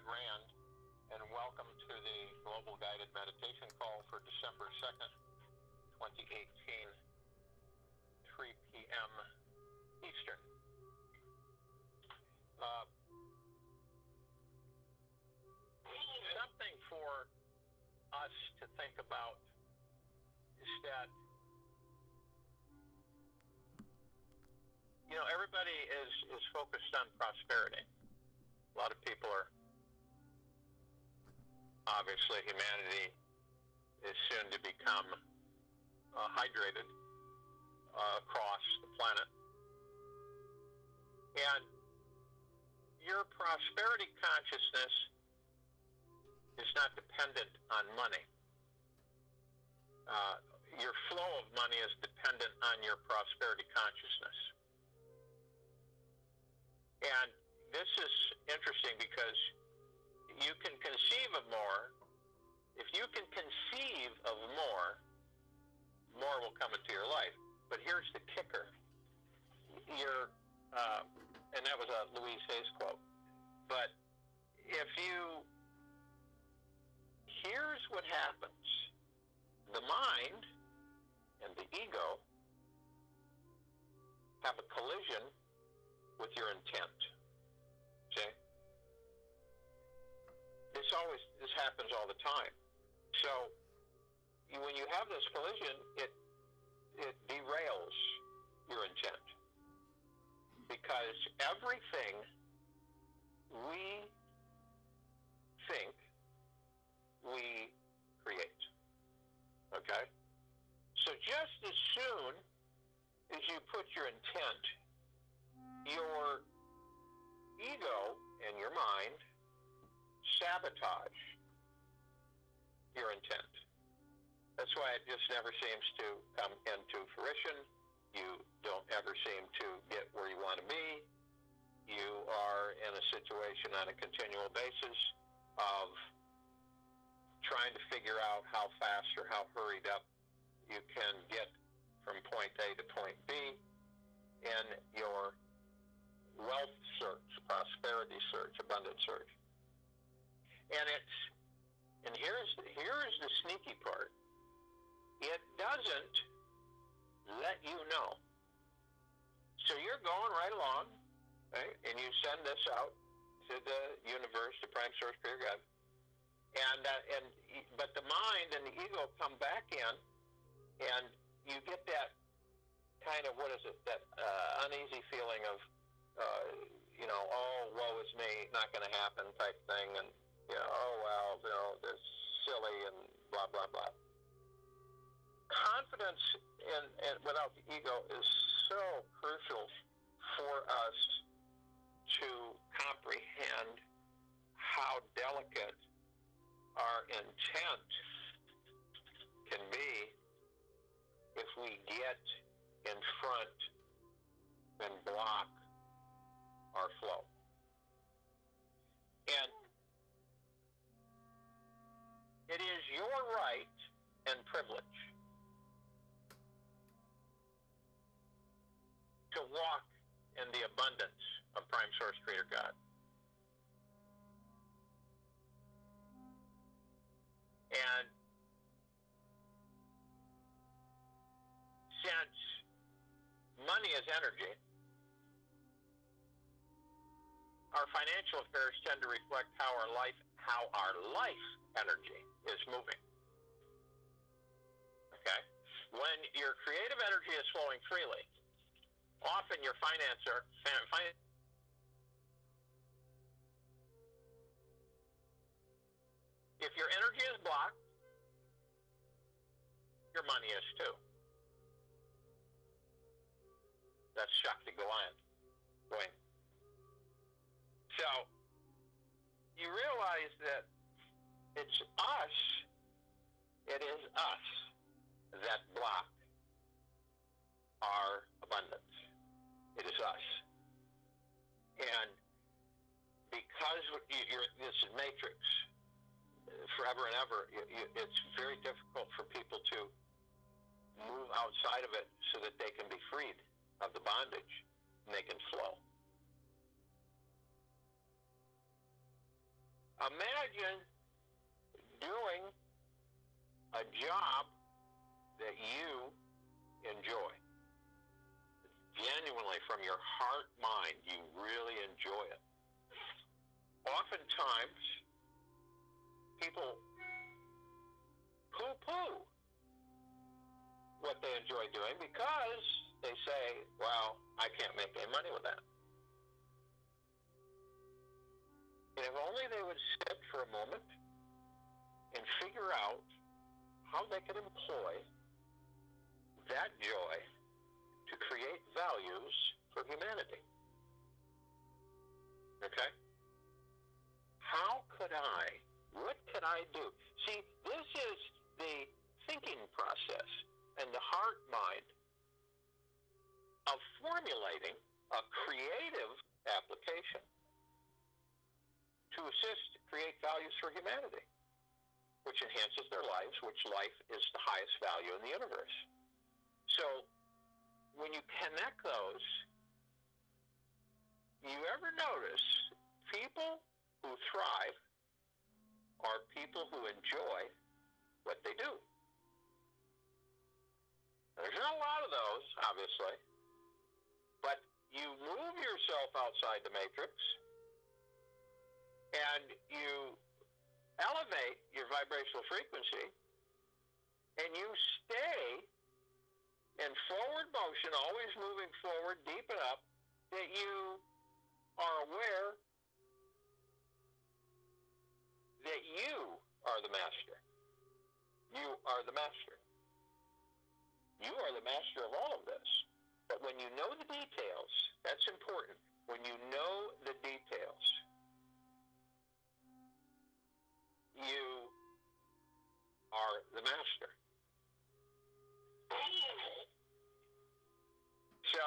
Ed Rand, and welcome to the Global Guided Meditation Call for December 2nd, 2018, 3 p.m. Eastern. Something for us to think about is that, everybody is focused on prosperity. A lot of people are, obviously, humanity is soon to become hydrated across the planet. And your prosperity consciousness is not dependent on money. Your flow of money is dependent on your prosperity consciousness. And this is interesting because you can conceive of more. If you can conceive of more will come into your life. But here's the kicker. And that was a Louise Hayes quote. But here's what happens. The mind and the ego have a collision with your intent. See? This happens all the time. So when you have this collision, it derails your intent. Because everything we think, we create. Okay? So just as soon as you put your intent, your ego and your mind sabotage your intent. That's why it just never seems to come into fruition. You don't ever seem to get where you want to be. You are in a situation on a continual basis of trying to figure out how fast or how hurried up you can get from point A to point B in your wealth search, prosperity search, abundance search. And here's the sneaky part. It doesn't let you know. So you're going right along, right? And you send this out to the universe, the prime source, Creator God, but the mind and the ego come back in, and you get that kind of, that uneasy feeling of, oh, woe is me, not going to happen type thing, and, oh, well, this silly and blah, blah, blah. Confidence without the ego is so crucial for us to comprehend how delicate our intent can be if we get in front and block our flow. And it is your right and privilege to walk in the abundance of Prime Source Creator God. And since money is energy, our financial affairs tend to reflect how our life energy is moving. Okay? When your creative energy is flowing freely, often your if your energy is blocked, your money is too. That's Shakti going. So you realize that it is us that block our abundance. It is us. And because this is matrix, forever and ever, it's very difficult for people to move outside of it so that they can be freed of the bondage and they can flow. imagine doing a job that you enjoy. Genuinely, from your heart, mind, you really enjoy it. Oftentimes, people poo-poo what they enjoy doing because they say, well, I can't make any money with that. And if only they would sit for a moment and figure out how they could employ that joy to create values for humanity. Okay? What could I do? See, this is the thinking process and the heart mind of formulating a creative application to assist create values for humanity, which enhances their lives, which life is the highest value in the universe. So when you connect those, you ever notice people who thrive are people who enjoy what they do? There's not a lot of those, obviously, but you move yourself outside the matrix and you elevate your vibrational frequency and you stay in forward motion, always moving forward, deep enough that you are aware that you are the master. You are the master. You are the master of all of this. But when you know the details, that's important. When you know the details, you are the master. So,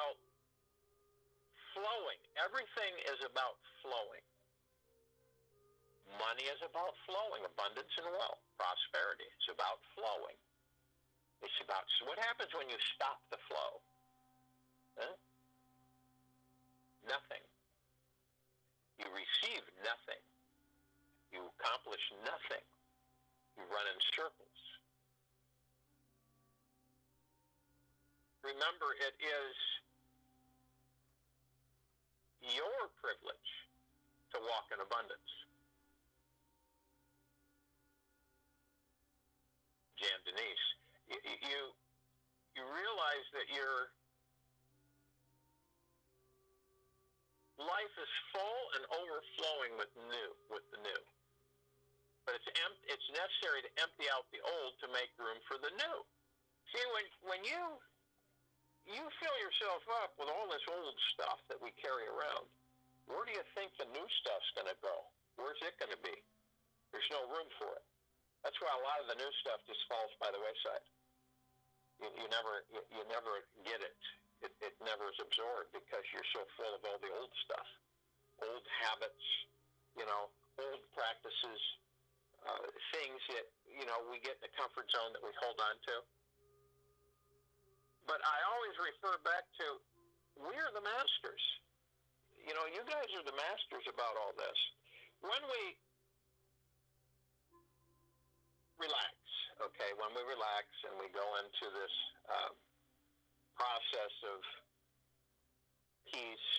flowing. Everything is about flowing. Money is about flowing. Abundance and wealth. Prosperity. It's about flowing. It's about, so what happens when you stop the flow? Huh? Nothing. You receive nothing. You accomplish nothing. You run in circles. Remember, it is your privilege to walk in abundance. Jan Denise, you realize that your life is full and overflowing with the new. But it's necessary to empty out the old to make room for the new. See, when you fill yourself up with all this old stuff that we carry around, where do you think the new stuff's going to go? Where's it going to be? There's no room for it. That's why a lot of the new stuff just falls by the wayside. You never get it. It never is absorbed because you're so full of all the old stuff, old habits, old practices, things that we get in the comfort zone that we hold on to. But I always refer back to, we're the masters. You guys are the masters about all this. When we relax, okay, when we relax and we go into this process of peace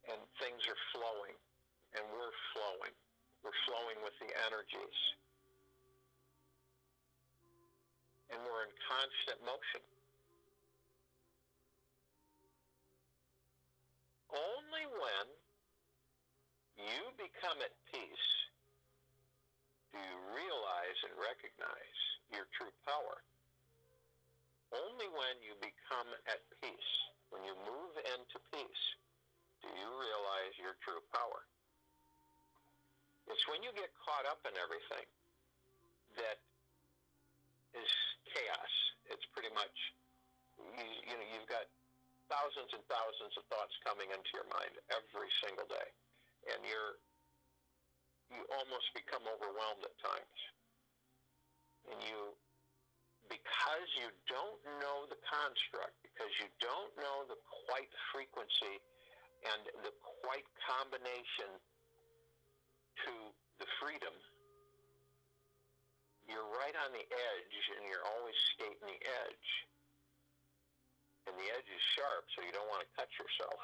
and things are flowing and we're flowing with the energies and we're in constant motion. Only when you become at peace do you realize and recognize your true power. Only when you become at peace, when you move into peace, do you realize your true power. It's when you get caught up in everything that is chaos. It's pretty much, you've got thousands and thousands of thoughts coming into your mind every single day. And you almost become overwhelmed at times. And because you don't know the construct, because you don't know the quite frequency and the quite combination to the freedom, you're right on the edge, and you're always skating the edge. And the edge is sharp, so you don't want to cut yourself.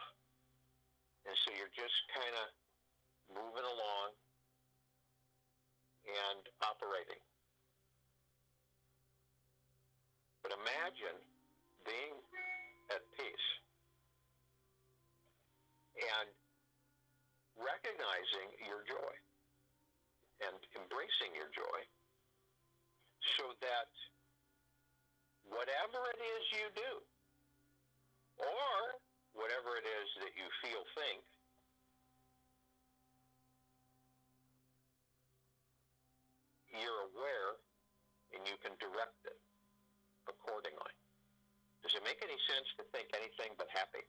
And so you're just kind of moving along and operating. But imagine being at peace and recognizing your joy and embracing your joy, so that whatever it is you do, or whatever it is that you feel, think, you're aware and you can direct it accordingly. Does it make any sense to think anything but happy?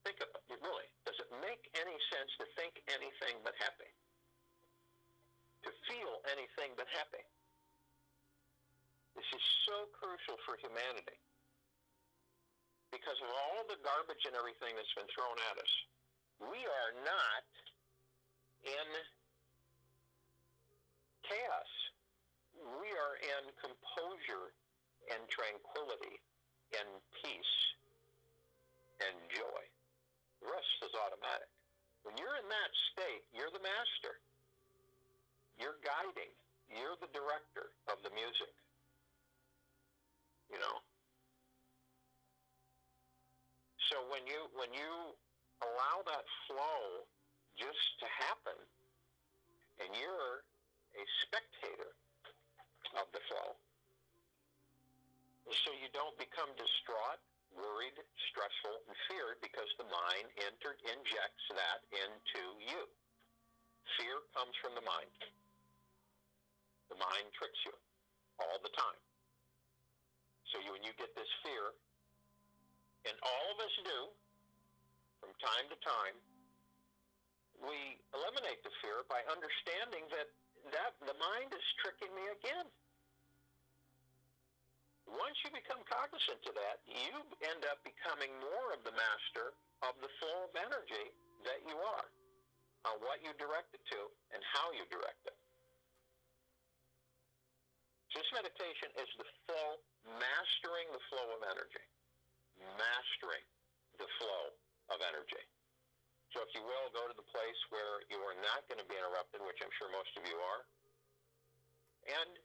Think of it, really. Does it make any sense to think anything but happy? To feel anything but happy? This is so crucial for humanity because of all the garbage and everything that's been thrown at us. We are not in chaos. We are in composure and tranquility and peace and joy. The rest is automatic. When you're in that state, you're the master. You're guiding. You're the director of the music. You know? So when you allow that flow just to happen, and you're a spectator of the flow, so you don't become distraught, worried, stressful, and feared because the mind injects that into you. Fear comes from the mind. The mind tricks you all the time. So when you get this fear, and all of us do, from time to time, we eliminate the fear by understanding that the mind is tricking me again. Once you become cognizant of that, you end up becoming more of the master of the flow of energy that you are, on what you direct it to and how you direct it. So this meditation is the flow, mastering the flow of energy. Mastering the flow of energy. So if you will, go to the place where you are not going to be interrupted, which I'm sure most of you are, and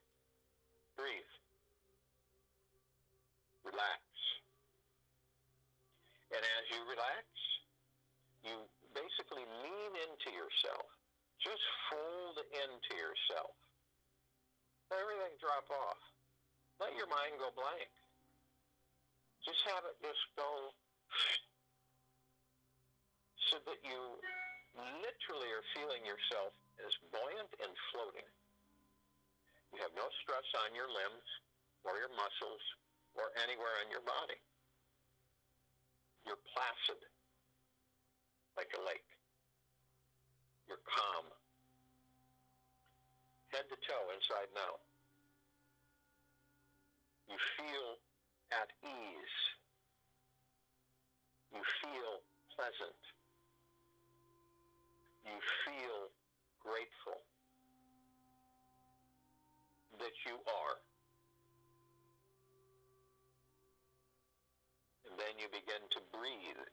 breathe. Relax. And as you relax, you basically lean into yourself. Just fold into yourself. Let everything drop off. Let your mind go blank. Just have it just go so that you literally are feeling yourself as buoyant and floating. You have no stress on your limbs or your muscles or anywhere on your body. You're placid, like a lake. You're calm, head to toe, inside and out. You feel at ease. You feel pleasant. You feel grateful that you are. And then you begin to breathe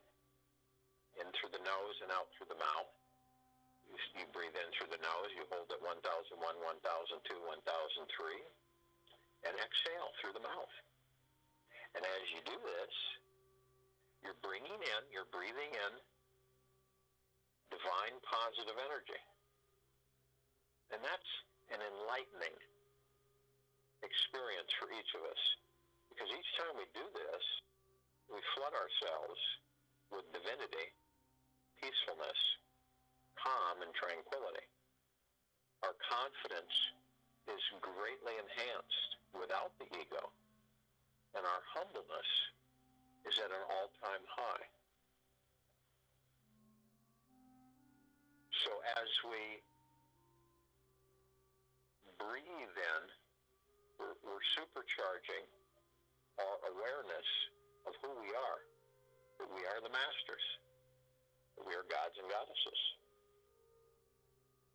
in through the nose and out through the mouth. You breathe in through the nose, you hold it 1001, 1002, 1003, and exhale through the mouth. And as you do this, you're bringing in, you're breathing in divine positive energy. And that's an enlightening experience for each of us. Because each time we do this, we flood ourselves with divinity, peacefulness, calm, and tranquility. Our confidence is greatly enhanced without the ego, and our humbleness is at an all-time high. So as we breathe in, we're supercharging our awareness of who we are, that we are the masters, that we are gods and goddesses.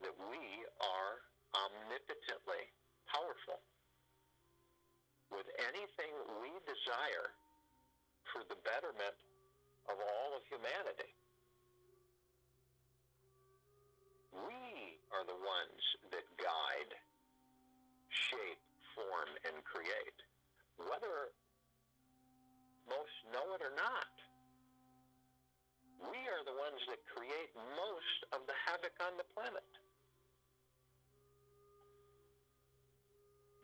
that we are omnipotently powerful with anything we desire for the betterment of all of humanity. We are the ones that guide, shape, form, and create, whether most know it or not. We are the ones that create most of the havoc on the planet.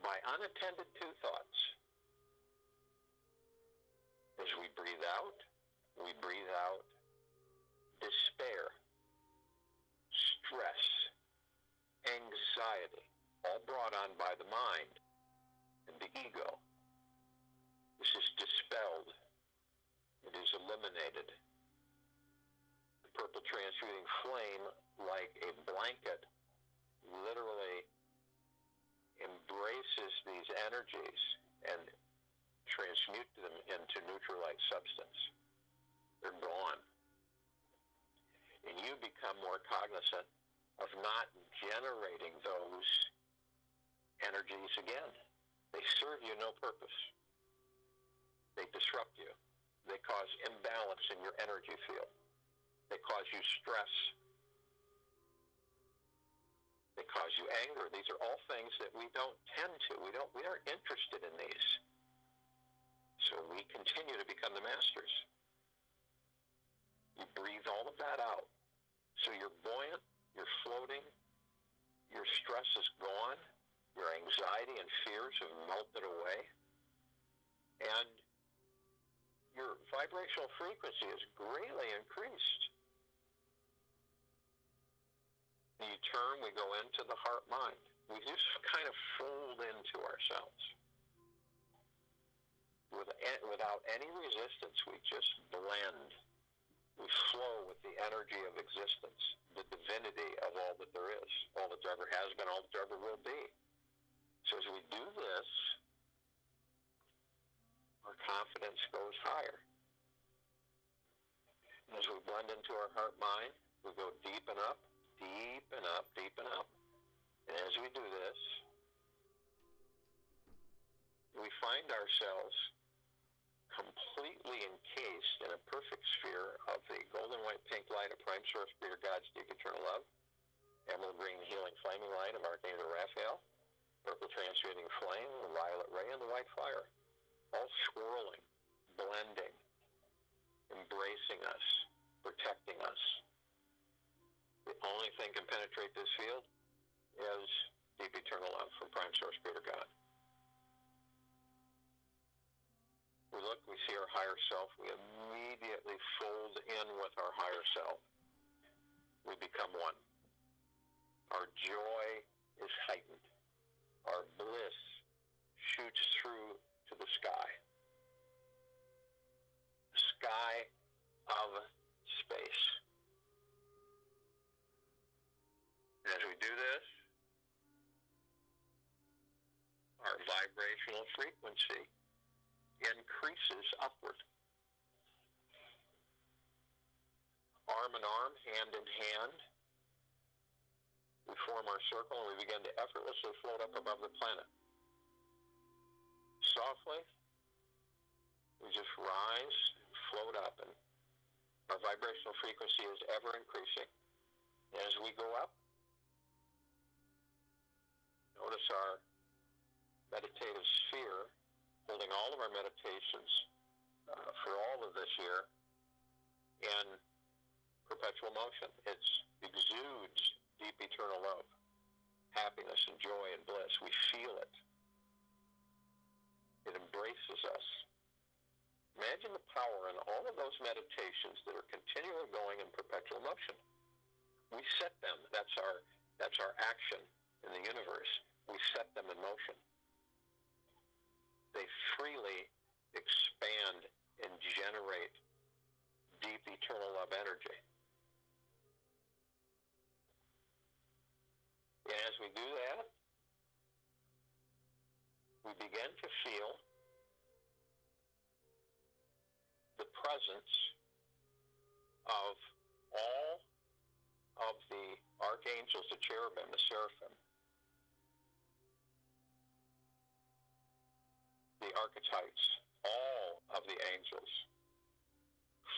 By unattended to thoughts. As we breathe out despair, stress, anxiety, all brought on by the mind and the ego. This is dispelled. It is eliminated. The purple transmuting flame, like a blanket, literally embraces these energies and transmutes them into neutralized substance. They're gone. And you become more cognizant of not generating those energies again. They serve you no purpose. They disrupt you. They cause imbalance in your energy field. They cause you stress. They cause you anger. These are all things that we don't tend to. We aren't interested in these. So we continue to become the masters. You breathe all of that out. So you're buoyant, you're floating, your stress is gone, your anxiety and fears have melted away, and your vibrational frequency is greatly increased. You turn, we go into the heart-mind. We just kind of fold into ourselves. Without any resistance, we just blend. We flow with the energy of existence, the divinity of all that there is, all that there ever has been, all that there ever will be. So as we do this, our confidence goes higher. And as we blend into our heart-mind, we go deep and up, deep and up, deep and up. And as we do this, we find ourselves completely encased in a perfect sphere of the golden white pink light of Prime Source Creator God's deep eternal love, emerald green healing flaming light of Archangel Raphael, purple transmuting flame, the violet ray, and the white fire, all swirling, blending, embracing us, protecting us. The only thing can penetrate this field is deep eternal love from Prime Source Creator God. We look, we see our higher self, we immediately fold in with our higher self. We become one. Our joy is heightened. Our bliss shoots through to the sky. The sky of space. And as we do this, our vibrational frequency increases upward. Arm in arm, hand in hand, we form our circle and we begin to effortlessly float up above the planet. Softly, we just rise, float up, and our vibrational frequency is ever increasing. And as we go up, notice our meditative sphere holding all of our meditations for all of this year in perpetual motion. It exudes deep eternal love, happiness and joy and bliss. We feel it. It embraces us. Imagine the power in all of those meditations that are continually going in perpetual motion. We set them. That's our action in the universe. We set them in motion. They freely expand and generate deep eternal love energy. And as we do that, we begin to feel the presence of all of the archangels, the cherubim, the seraphim, the archetypes, all of the angels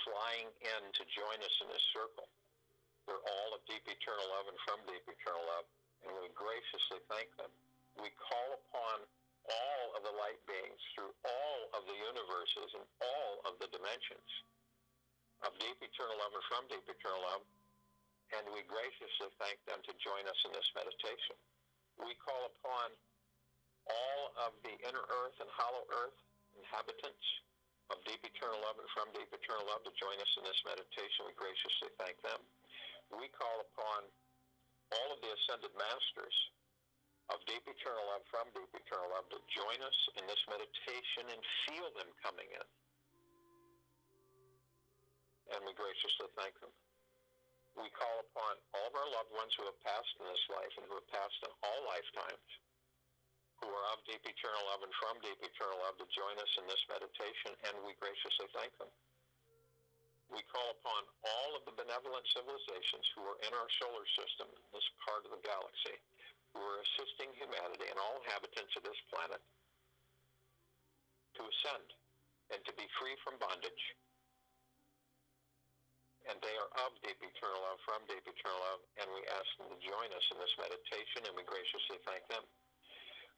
flying in to join us in this circle. They're all of deep eternal love and from deep eternal love, and we graciously thank them. We call upon all of the light beings through all of the universes and all of the dimensions of deep eternal love and from deep eternal love, and we graciously thank them to join us in this meditation. We call upon all of the inner earth and hollow earth inhabitants of deep eternal love and from deep eternal love to join us in this meditation. We graciously thank them. We call upon all of the ascended masters of deep eternal love from deep eternal love to join us in this meditation and feel them coming in. And we graciously thank them. We call upon all of our loved ones who have passed in this life and who have passed in all lifetimes, who are of deep eternal love and from deep eternal love to join us in this meditation, and we graciously thank them. We call upon all of the benevolent civilizations who are in our solar system, this part of the galaxy, who are assisting humanity and all inhabitants of this planet to ascend and to be free from bondage. And they are of deep eternal love, from deep eternal love, and we ask them to join us in this meditation, and we graciously thank them.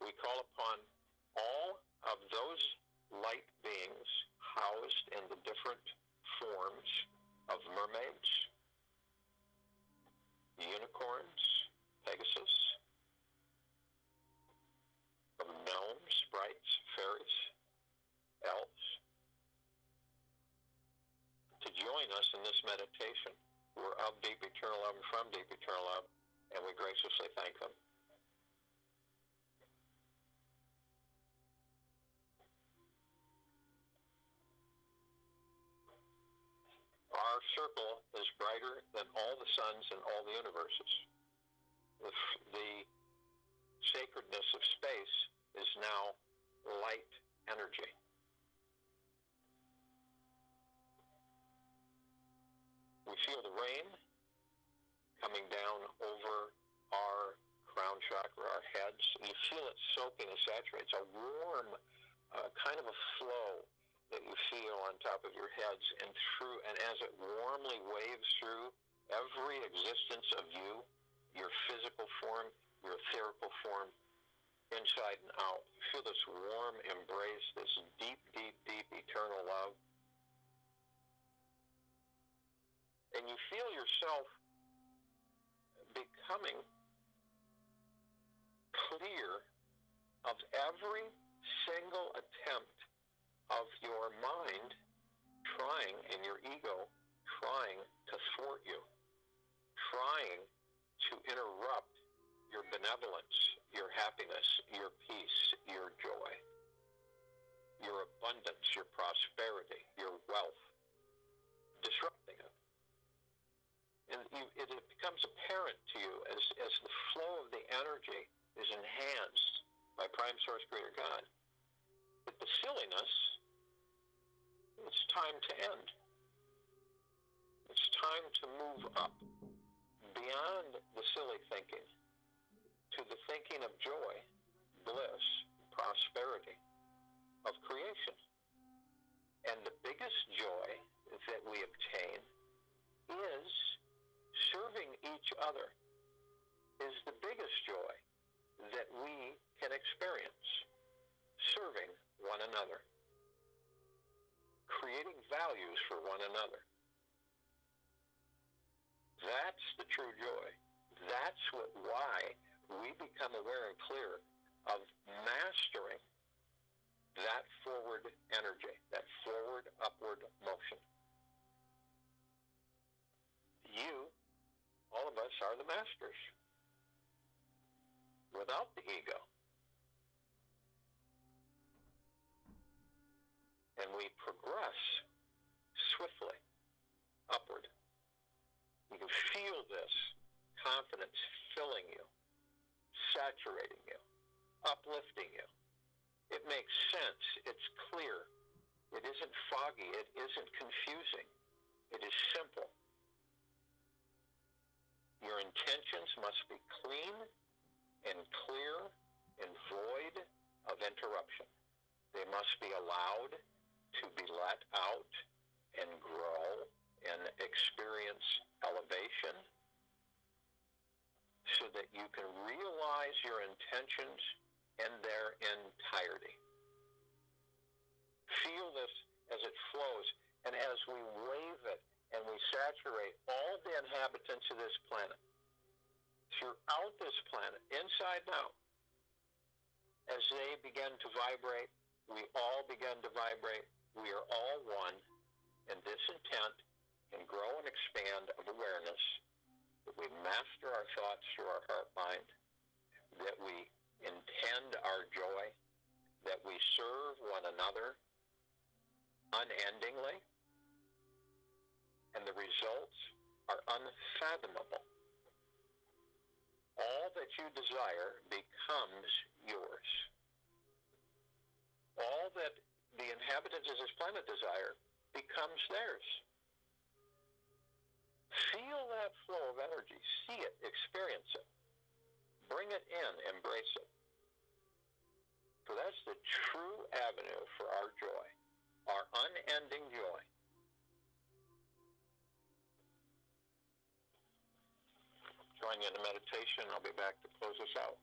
We call upon all of those light beings housed in the different forms of mermaids, unicorns, Pegasus, of gnomes, sprites, fairies, elves, to join us in this meditation. We're of deep eternal love and from deep eternal love, and we graciously thank them. Our circle is brighter than all the suns in all the universes. The sacredness of space is now light energy. We feel the rain coming down over our crown chakra, our heads. You feel it soaking and saturating. It's a warm, kind of a flow that you feel on top of your heads and through, and as it warmly waves through every existence of you, your physical form, your etherical form, inside and out. You feel this warm embrace, this deep, deep, deep eternal love. And you feel yourself becoming clear of every single attempt of your mind trying, and your ego trying to thwart you, trying to interrupt your benevolence, your happiness, your peace, your joy, your abundance, your prosperity, your wealth, disrupting it. And it becomes apparent to you as the flow of the energy is enhanced by Prime Source Creator God, that the silliness, it's time to end. It's time to move up beyond the silly thinking to the thinking of joy, bliss, prosperity, of creation. And the biggest joy that we obtain is serving each other, is the biggest joy that we can experience. Serving one another. Creating values for one another. That's the true joy. That's why we become aware and clear of mastering that forward energy, that forward, upward motion. You, all of us, are the masters. Without the ego. And we progress swiftly upward. You can feel this confidence filling you, saturating you, uplifting you. It makes sense. It's clear. It isn't foggy. It isn't confusing. It is simple. Your intentions must be clean and clear and void of interruption. They must be allowed to be let out and grow and experience elevation so that you can realize your intentions in their entirety. Feel this as it flows, and as we wave it and we saturate all the inhabitants of this planet, throughout this planet, inside and out, as they begin to vibrate, we all begin to vibrate. We are all one, and this intent can grow and expand of awareness, that we master our thoughts through our heart-mind, that we intend our joy, that we serve one another unendingly, and the results are unfathomable. All that you desire becomes yours. All that the inhabitants of this planet desire becomes theirs. Feel that flow of energy. See it. Experience it. Bring it in. Embrace it. For that's the true avenue for our joy, our unending joy. Join you in the meditation. I'll be back to close us out.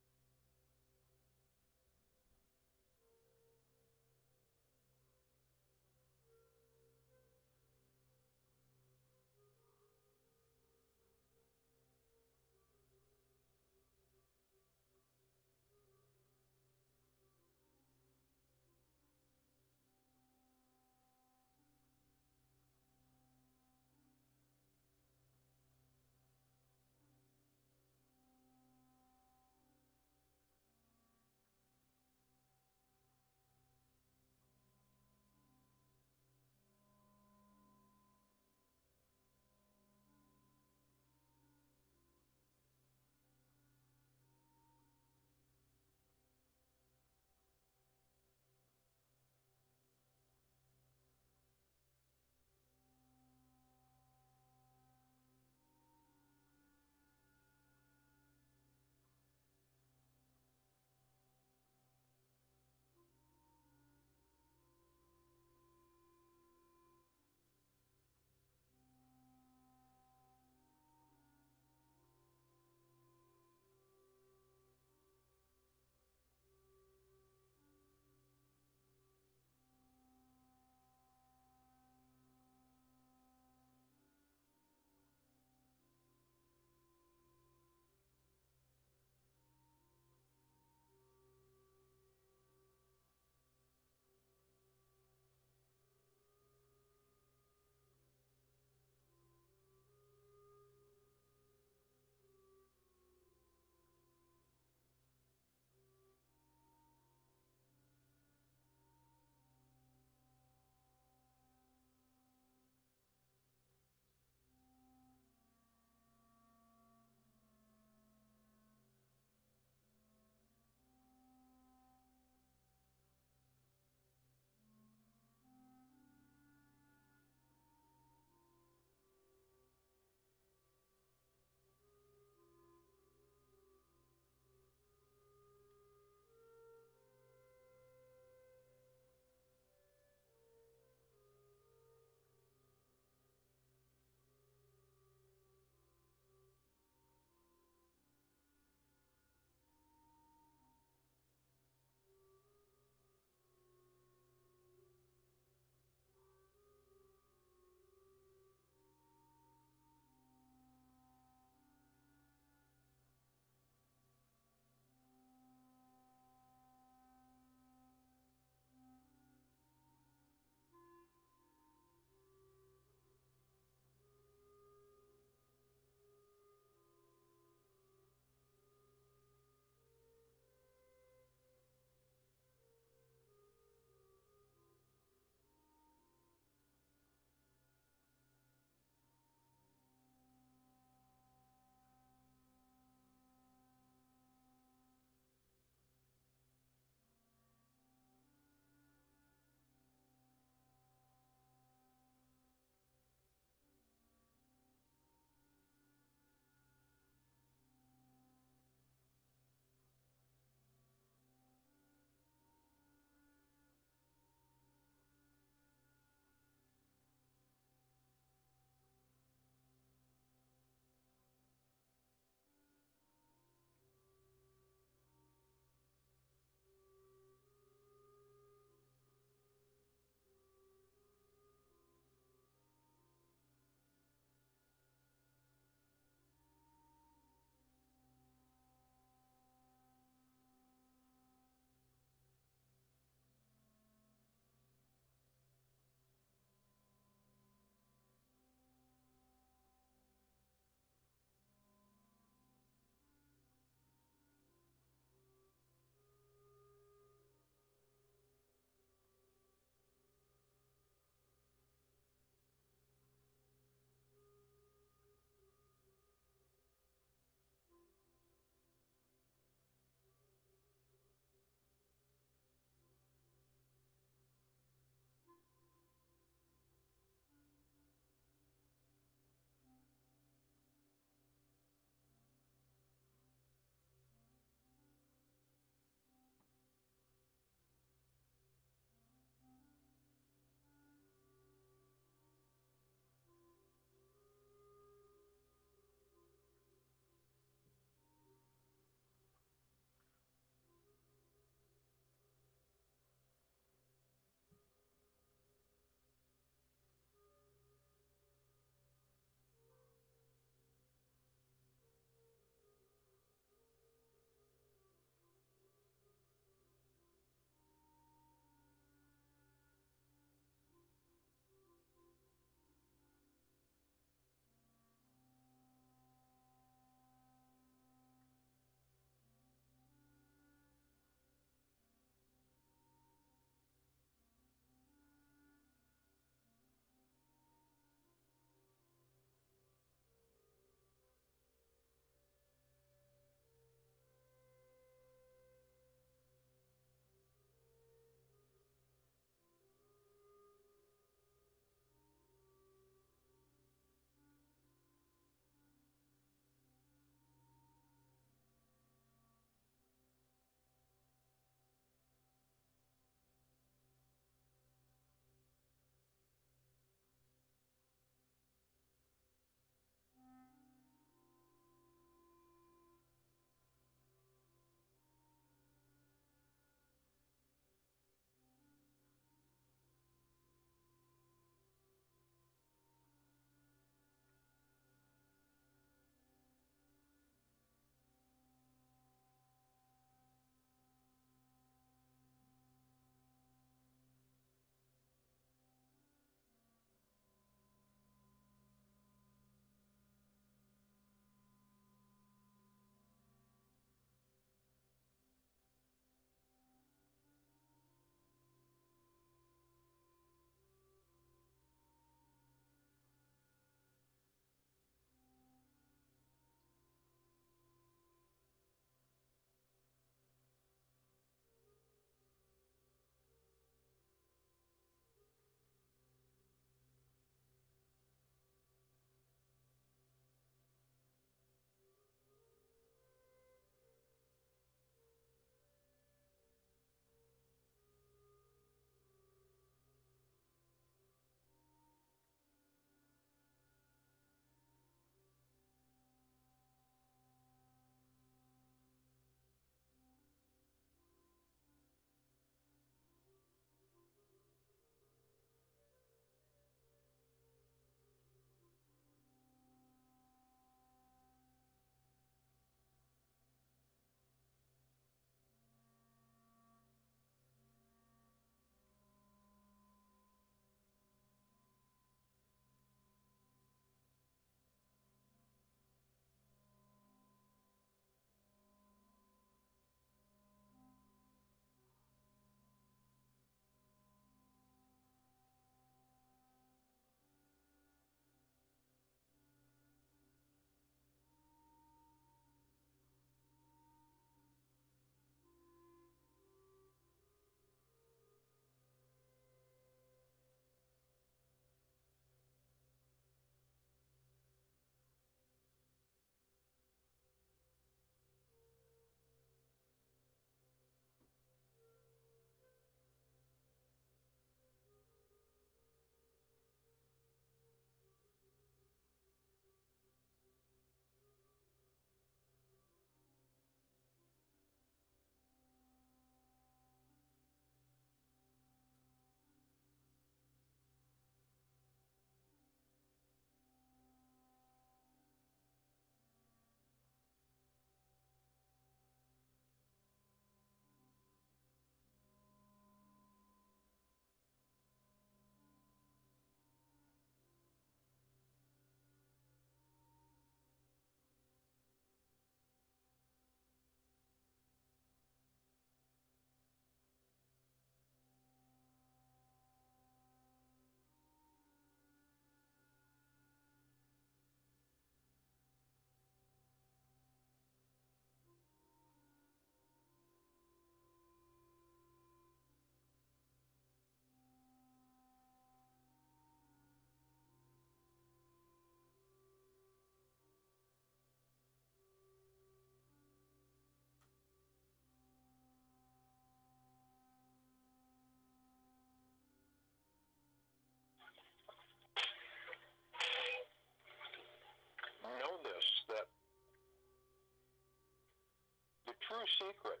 secret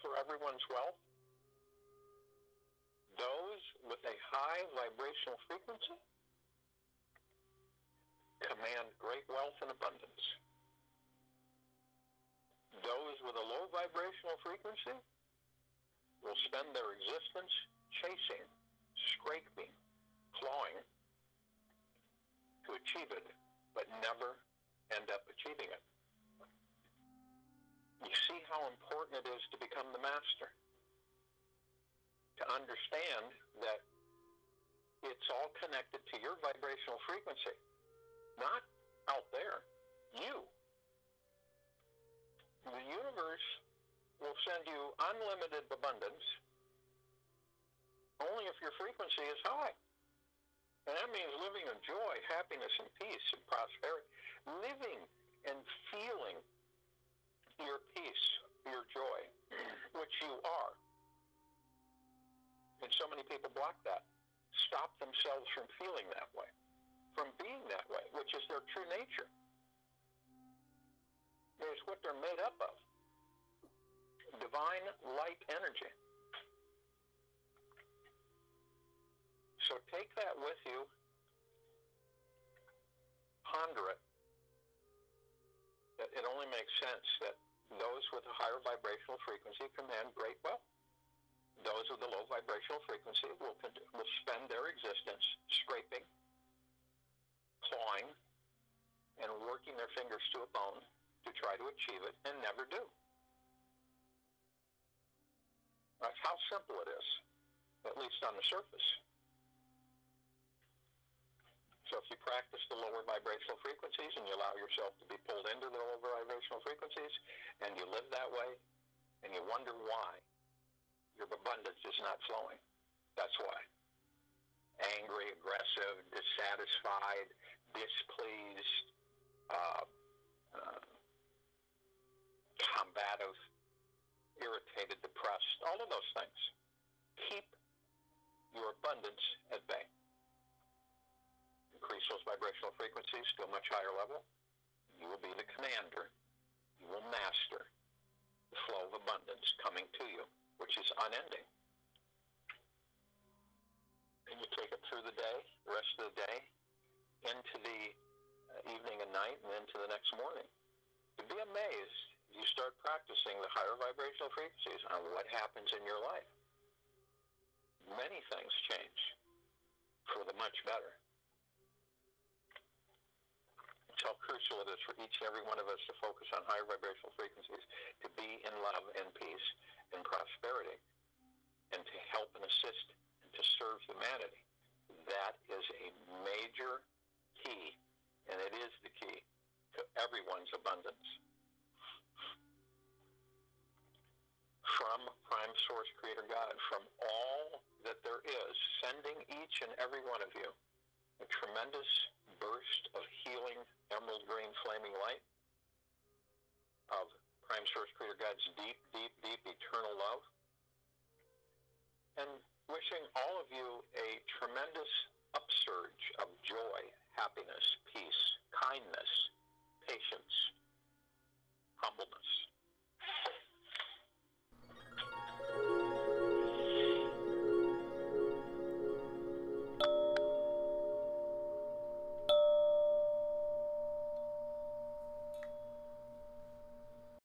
for everyone's wealth? Those with a high vibrational frequency command great wealth and abundance. Those with a low vibrational frequency will spend their existence chasing, scraping, clawing to achieve it, but never end up achieving it. You see how important it is to become the master, to understand that it's all connected to your vibrational frequency, not out there, you. The universe will send you unlimited abundance only if your frequency is high. And that means living in joy, happiness, and peace, and prosperity. Living and feeling your peace, your joy, which you are. And so many people block that, stop themselves from feeling that way, from being that way, which is their true nature. It's what they're made up of. Divine light energy. So take that with you, ponder it, that it only makes sense that those with a higher vibrational frequency command great wealth. Those with a low vibrational frequency will spend their existence scraping, clawing, and working their fingers to a bone to try to achieve it and never do. That's how simple it is, at least on the surface. So if you practice the lower vibrational frequencies and you allow yourself to be pulled into the lower vibrational frequencies and you live that way and you wonder why your abundance is not flowing, that's why. Angry, aggressive, dissatisfied, displeased, combative, irritated, depressed, all of those things. Keep your abundance at bay. Increase those vibrational frequencies to a much higher level. You will be the commander. You will master the flow of abundance coming to you, which is unending. And you take it through the day, the rest of the day, into the evening and night, and into the next morning. You'd be amazed. You start practicing the higher vibrational frequencies on what happens in your life. Many things change for the much better. It's how crucial it is for each and every one of us to focus on higher vibrational frequencies, to be in love and peace and prosperity, and to help and assist and to serve humanity. That is a major key, and it is the key to everyone's abundance. From Prime Source Creator God, from all that there is, sending each and every one of you a tremendous burst of healing, emerald green flaming light of Prime Source Creator God's deep, deep, deep eternal love. And wishing all of you a tremendous upsurge of joy, happiness, peace, kindness, patience,